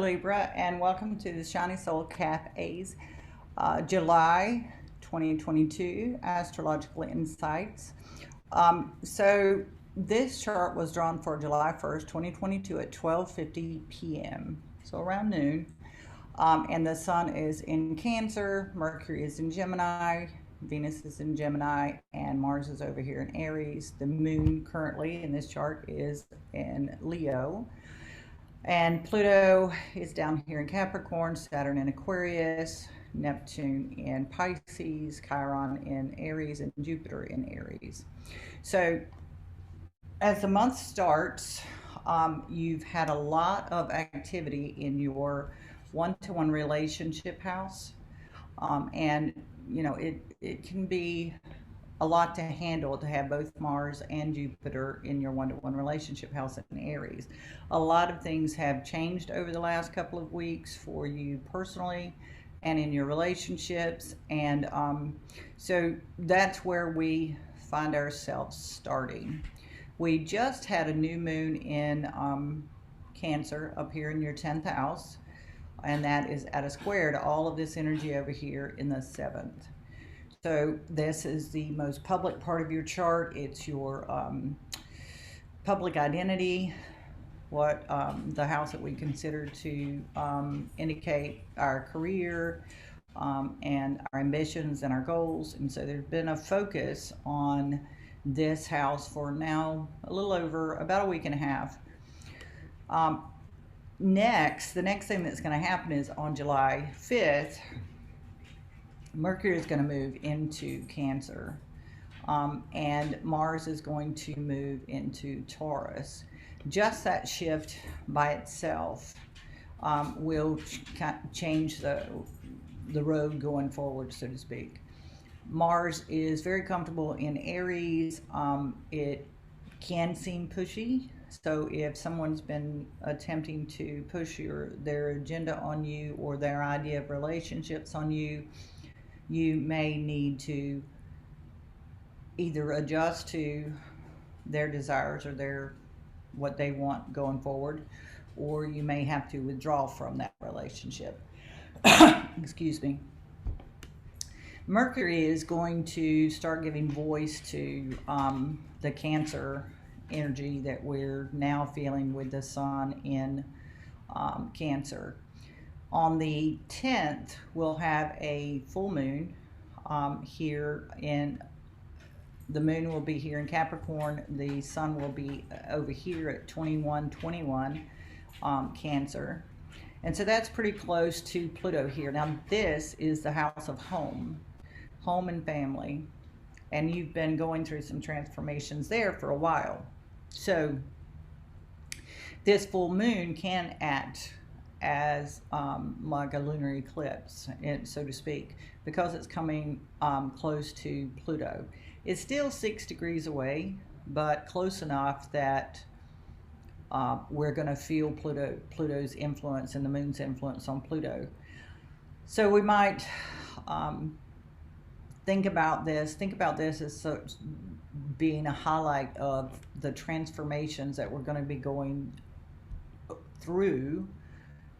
Libra, and welcome to the Shiny Soul Cafe's July 2022 Astrological Insights. So this chart was drawn for July 1st, 2022 at 12:50 p.m., so around noon. And the Sun is in Cancer, Mercury is in Gemini, Venus is in Gemini, and Mars is over here in Aries. The Moon currently in this chart is in Leo. And Pluto is down here in Capricorn, Saturn in Aquarius, Neptune in Pisces, Chiron in Aries, and Jupiter in Aries. So as the month starts, you've had a lot of activity in your one-to-one relationship house. And, you know, it can be a lot to handle to have both Mars and Jupiter in your one-to-one relationship house in Aries. A lot of things have changed over the last couple of weeks for you personally and in your relationships. And so that's where we find ourselves starting. We just had a new moon in Cancer up here in your 10th house, and that is at a square to all of this energy over here in the 7th. So this is the most public part of your chart. It's your public identity, what the house that we consider to indicate our career and our ambitions and our goals. And so there's been a focus on this house for now a little over about a week and a half. The next thing that's going to happen is on July 5th, Mercury is going to move into Cancer, and Mars is going to move into Taurus. Just that shift by itself will change the road going forward, so to speak. Mars is very comfortable in Aries. It can seem pushy. So if someone's been attempting to push their agenda on you or their idea of relationships on you, you may need to either adjust to their desires or what they want going forward, or you may have to withdraw from that relationship. Excuse me. Mercury is going to start giving voice to the Cancer energy that we're now feeling with the Sun in Cancer. On the 10th, we'll have a full moon here the moon will be here in Capricorn. The Sun will be over here at 2121 Cancer. And so that's pretty close to Pluto here. Now this is the house of home and family. And you've been going through some transformations there for a while. So this full moon can act as like a lunar eclipse, so to speak, because it's coming close to Pluto. It's still 6 degrees away, but close enough that we're going to feel Pluto's influence and the moon's influence on Pluto. So we might think about this as being a highlight of the transformations that we're going to be going through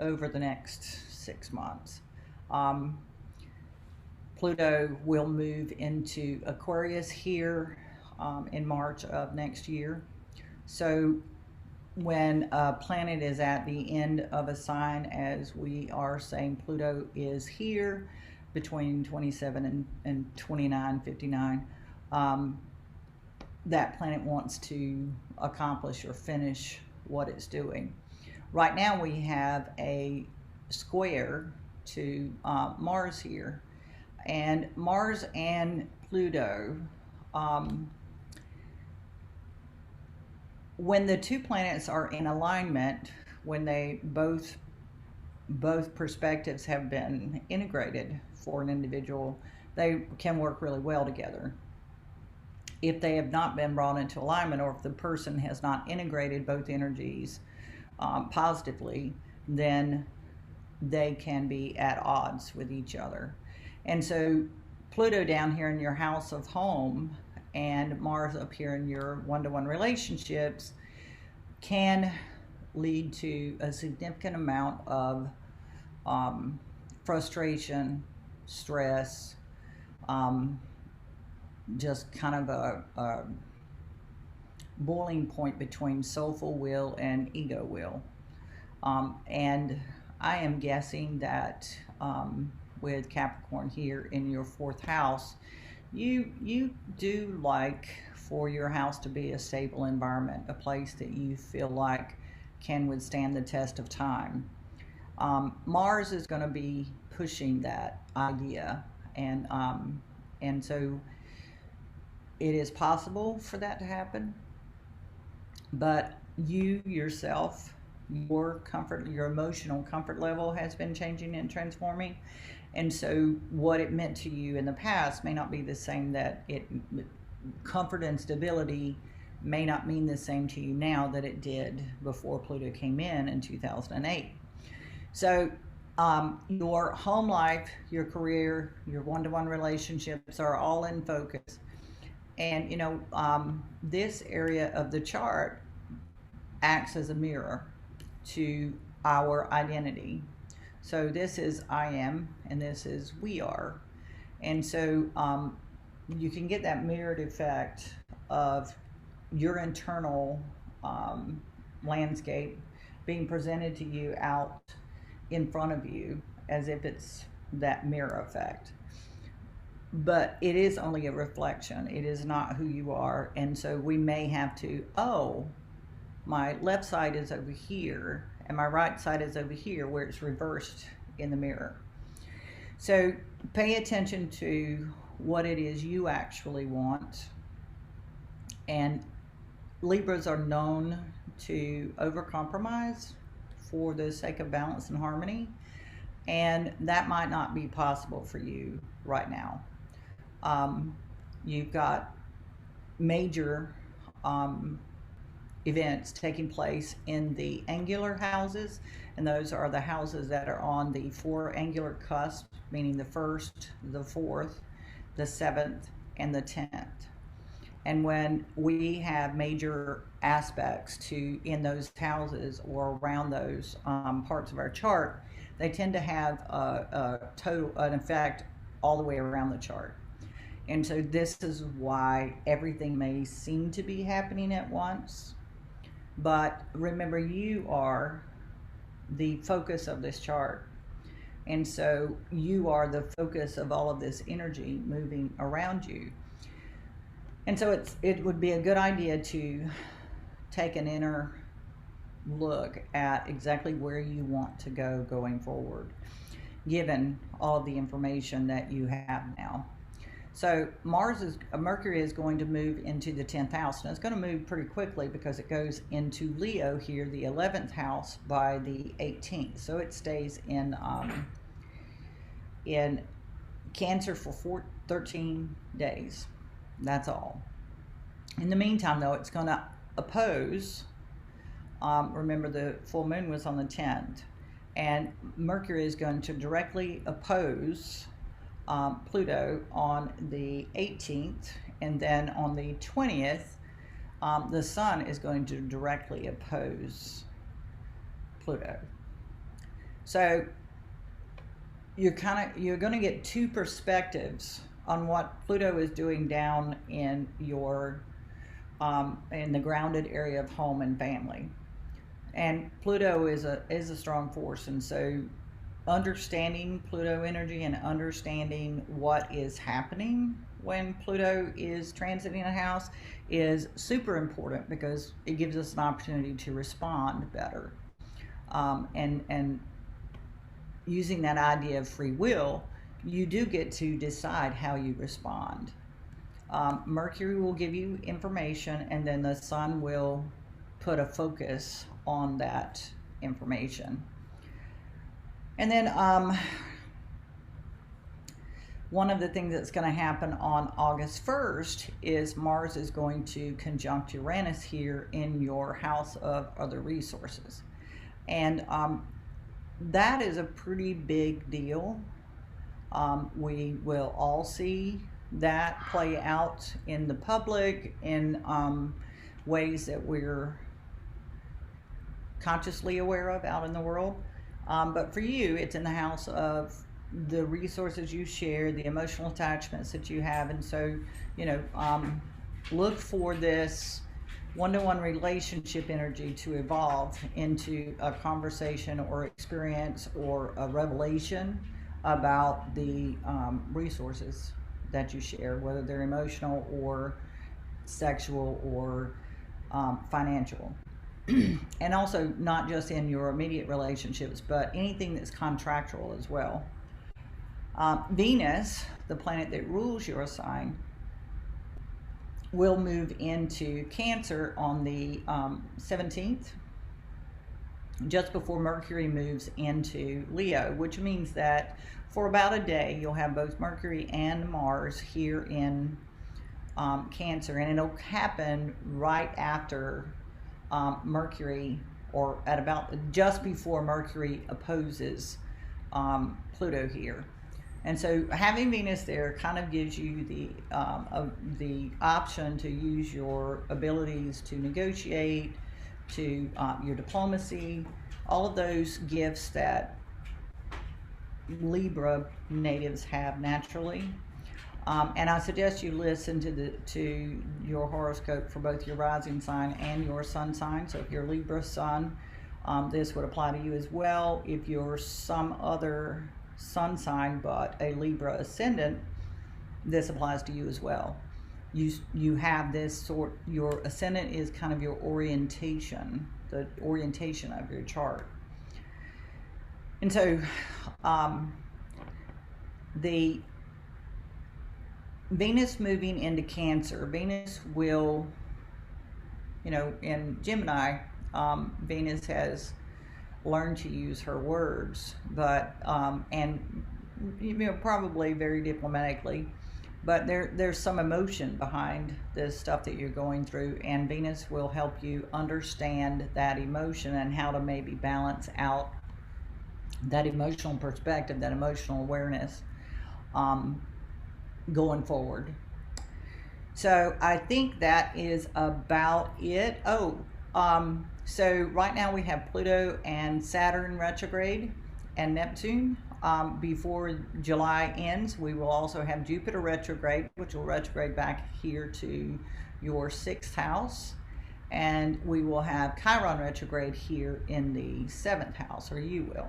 over the next 6 months. Pluto will move into Aquarius here in March of next year. So when a planet is at the end of a sign, as we are saying, Pluto is here between 27 and 29, 59, that planet wants to accomplish or finish what it's doing. Right now we have a square to Mars here, and Mars and Pluto, when the two planets are in alignment, when they both perspectives have been integrated for an individual, they can work really well together. If they have not been brought into alignment, or if the person has not integrated both energies positively, then they can be at odds with each other. And so Pluto down here in your house of home and Mars up here in your one-to-one relationships can lead to a significant amount of frustration, stress, um, just kind of a boiling point between soulful will and ego will. And I am guessing that with Capricorn here in your fourth house, you do like for your house to be a stable environment, a place that you feel like can withstand the test of time. Mars is going to be pushing that idea, and so it is possible for that to happen. But you yourself, your comfort, your emotional comfort level has been changing and transforming, and so what it meant to you in the past may not be the same. That it comfort and stability may not mean the same to you now that it did before Pluto came in 2008. So your home life, your career, your one-to-one relationships are all in focus. And this area of the chart acts as a mirror to our identity. So this is I am, and this is we are. And so you can get that mirrored effect of your internal landscape being presented to you out in front of you as if it's that mirror effect. But it is only a reflection. It is not who you are. And so we may have to, oh, my left side is over here and my right side is over here, where it's reversed in the mirror. So pay attention to what it is you actually want. And Libras are known to overcompromise for the sake of balance and harmony. And that might not be possible for you right now. You've got major events taking place in the angular houses, and those are the houses that are on the four angular cusp, meaning the first, the fourth, the seventh, and the 10th. And when we have major aspects to in those houses or around those parts of our chart, they tend to have an effect all the way around the chart. And so this is why everything may seem to be happening at once. But remember, you are the focus of this chart. And so you are the focus of all of this energy moving around you. And so it would be a good idea to take an inner look at exactly where you want to go going forward, given all of the information that you have now. So Mercury is going to move into the 10th house, and it's going to move pretty quickly because it goes into Leo here, the 11th house, by the 18th. So it stays in Cancer for 13 days. That's all. In the meantime, though, it's going to oppose. Remember, the full moon was on the 10th, and Mercury is going to directly oppose Pluto on the 18th, and then on the 20th, the Sun is going to directly oppose Pluto. So you're going to get two perspectives on what Pluto is doing down in your in the grounded area of home and family. And Pluto is a strong force, and so understanding Pluto energy and understanding what is happening when Pluto is transiting a house is super important, because it gives us an opportunity to respond better. And using that idea of free will, you do get to decide how you respond. Mercury will give you information, and then the Sun will put a focus on that information. And then one of the things that's going to happen on August 1st is Mars is going to conjunct Uranus here in your house of other resources. And that is a pretty big deal. We will all see that play out in the public in ways that we're consciously aware of out in the world. But for you, it's in the house of the resources you share, the emotional attachments that you have. And so, look for this one-to-one relationship energy to evolve into a conversation or experience or a revelation about the resources that you share, whether they're emotional or sexual or financial. And also not just in your immediate relationships, but anything that's contractual as well. Venus, the planet that rules your sign, will move into Cancer on the 17th, just before Mercury moves into Leo, which means that for about a day you'll have both Mercury and Mars here in Cancer, and it'll happen right after Mercury, or at about just before Mercury opposes Pluto here. And so having Venus there kind of gives you the option to use your abilities to negotiate, to your diplomacy, all of those gifts that Libra natives have naturally. And I suggest you listen to your horoscope for both your rising sign and your sun sign. So if you're Libra sun, this would apply to you as well. If you're some other sun sign but a Libra ascendant, this applies to you as well. You have this your ascendant is kind of your orientation, the orientation of your chart. And so the Venus moving into Cancer, Venus will, in Gemini, Venus has learned to use her words, but and probably very diplomatically, but there's some emotion behind this stuff that you're going through, and Venus will help you understand that emotion and how to maybe balance out that emotional perspective, that emotional awareness going forward. So I think that is about it. So right now we have Pluto and Saturn retrograde and Neptune. Before July ends, we will also have Jupiter retrograde, which will retrograde back here to your 6th house. And we will have Chiron retrograde here in the 7th house, or you will.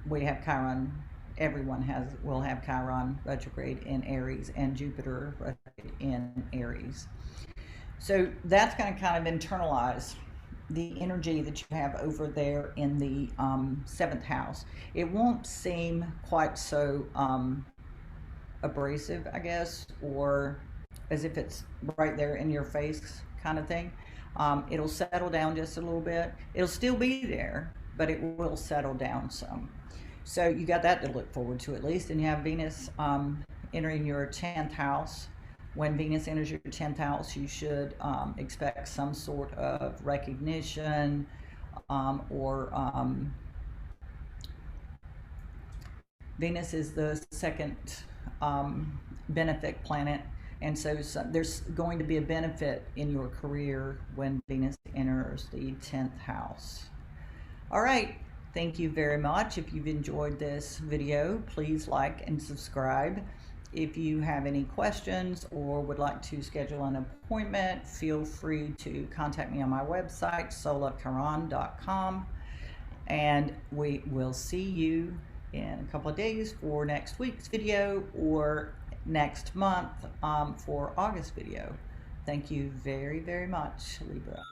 We have Chiron, everyone will have Chiron retrograde in Aries and Jupiter retrograde in Aries. So that's going to kind of internalize the energy that you have over there in the 7th house. It won't seem quite so abrasive, I guess, or as if it's right there in your face kind of thing. It'll settle down just a little bit. It'll still be there, but it will settle down some. So you got that to look forward to at least. And you have Venus entering your 10th house. When Venus enters your 10th house, you should expect some sort of recognition or Venus is the second benefic planet. And so there's going to be a benefit in your career when Venus enters the 10th house. All right. Thank you very much. If you've enjoyed this video, please like and subscribe. If you have any questions or would like to schedule an appointment, feel free to contact me on my website, solachiron.com. And we will see you in a couple of days for next week's video, or next month for August video. Thank you very, very much, Libra.